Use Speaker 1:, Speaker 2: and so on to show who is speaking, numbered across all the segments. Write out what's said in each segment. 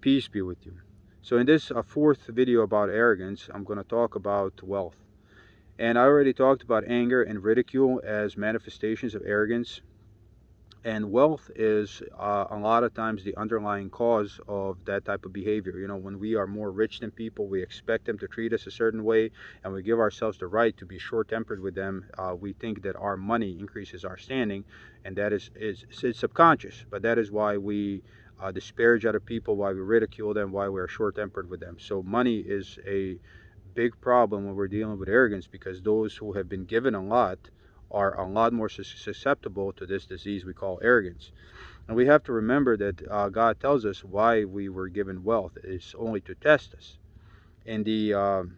Speaker 1: Peace be with you. So in this fourth video about arrogance, I'm going to talk about wealth. And I already talked about anger and ridicule as manifestations of arrogance. And wealth is a lot of times the underlying cause of that type of behavior. You know, when we are more rich than people, we expect them to treat us a certain way, and we give ourselves the right to be short-tempered with them. We think that our money increases our standing, and that is it's subconscious. But that is why we disparage other people, why we ridicule them, why we're short-tempered with them. So money is a big problem when we're dealing with arrogance, because those who have been given a lot are a lot more susceptible to this disease we call arrogance. And we have to remember that God tells us why we were given wealth. It's only to test us. In the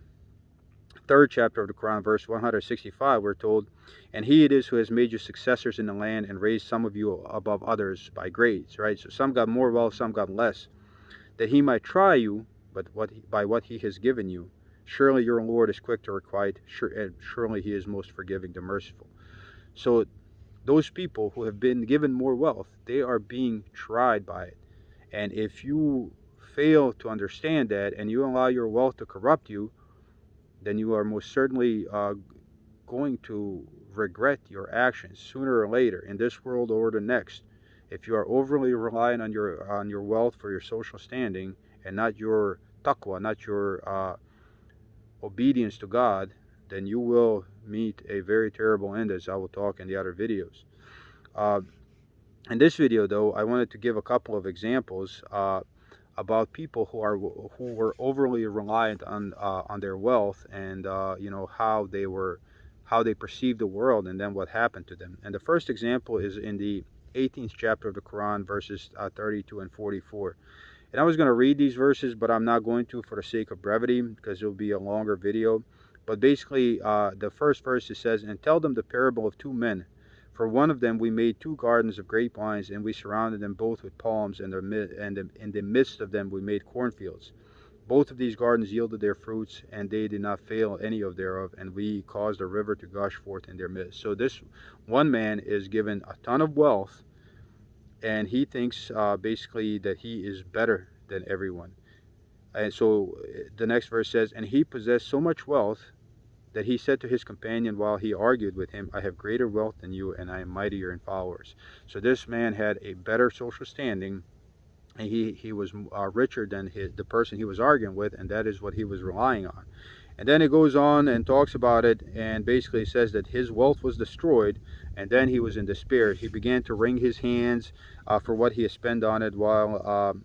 Speaker 1: third chapter of the Quran, verse 165, we're told, "And he it is who has made you successors in the land and raised some of you above others by grades," right? So some got more wealth, some got less, "that he might try you, but by what he has given you. Surely your Lord is quick to requite, and surely he is most forgiving, the merciful." So those people who have been given more wealth, they are being tried by it. And if you fail to understand that and you allow your wealth to corrupt you, then you are most certainly going to regret your actions sooner or later, in this world or the next. If you are overly reliant on your wealth for your social standing and not your taqwa, not your obedience to God, then you will meet a very terrible end, as I will talk in the other videos. Uh, in this video, though, I wanted to give a couple of examples about people who were overly reliant on their wealth, and you know, how they perceived the world, and then what happened to them. And the first example is in the 18th chapter of the Quran, verses 32 and 44. And I was going to read these verses, but I'm not going to for the sake of brevity, because it will be a longer video. But basically, the first verse, it says, "And tell them the parable of two men. For one of them we made two gardens of grapevines, and we surrounded them both with palms, and in the midst of them we made cornfields. Both of these gardens yielded their fruits, and they did not fail any of thereof, and we caused a river to gush forth in their midst." So this one man is given a ton of wealth, and he thinks basically that he is better than everyone. And so the next verse says, "And he possessed so much wealth that he said to his companion while he argued with him, I have greater wealth than you, and I am mightier in followers." So this man had a better social standing, and he was richer than the person he was arguing with, and that is what he was relying on. And then it goes on and talks about it, and basically says that his wealth was destroyed, and then he was in despair. He began to wring his hands for what he had spent on it, while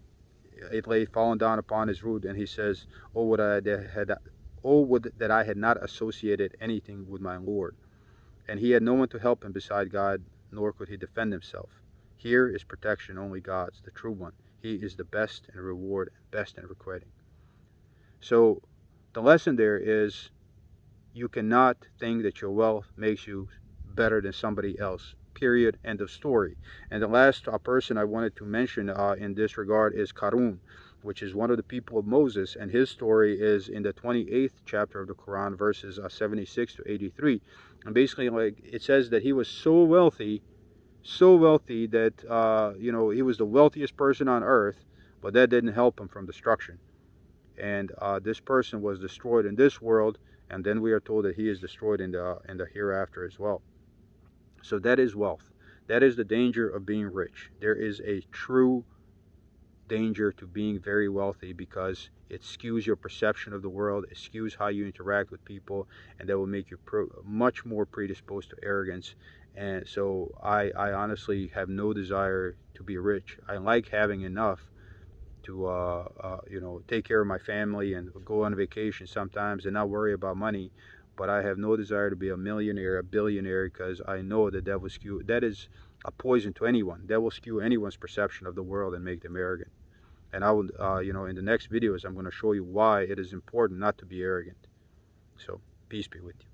Speaker 1: it lay fallen down upon his root, and he says, would that I had not associated anything with my Lord." And he had no one to help him beside God, nor could he defend himself. Here is protection only God's, the true one. He is the best in reward and best in requiting. So the lesson there is, you cannot think that your wealth makes you better than somebody else. Period. End of story. And the last person I wanted to mention in this regard is Qarun, which is one of the people of Moses, and his story is in the 28th chapter of the Quran, verses 76 to 83. And basically, like, it says that he was so wealthy that you know, he was the wealthiest person on earth, but that didn't help him from destruction. And this person was destroyed in this world, and then we are told that he is destroyed in the hereafter as well. So that is wealth. That is the danger of being rich. There is a true danger to being very wealthy, because it skews your perception of the world, it skews how you interact with people, and that will make you much more predisposed to arrogance. And so I honestly have no desire to be rich. I like having enough to you know, take care of my family and go on vacation sometimes and not worry about money. But I have no desire to be a millionaire, a billionaire, because I know that that is a poison to anyone. That will skew anyone's perception of the world and make them arrogant. And I will, you know, in the next videos, I'm going to show you why it is important not to be arrogant. So, peace be with you.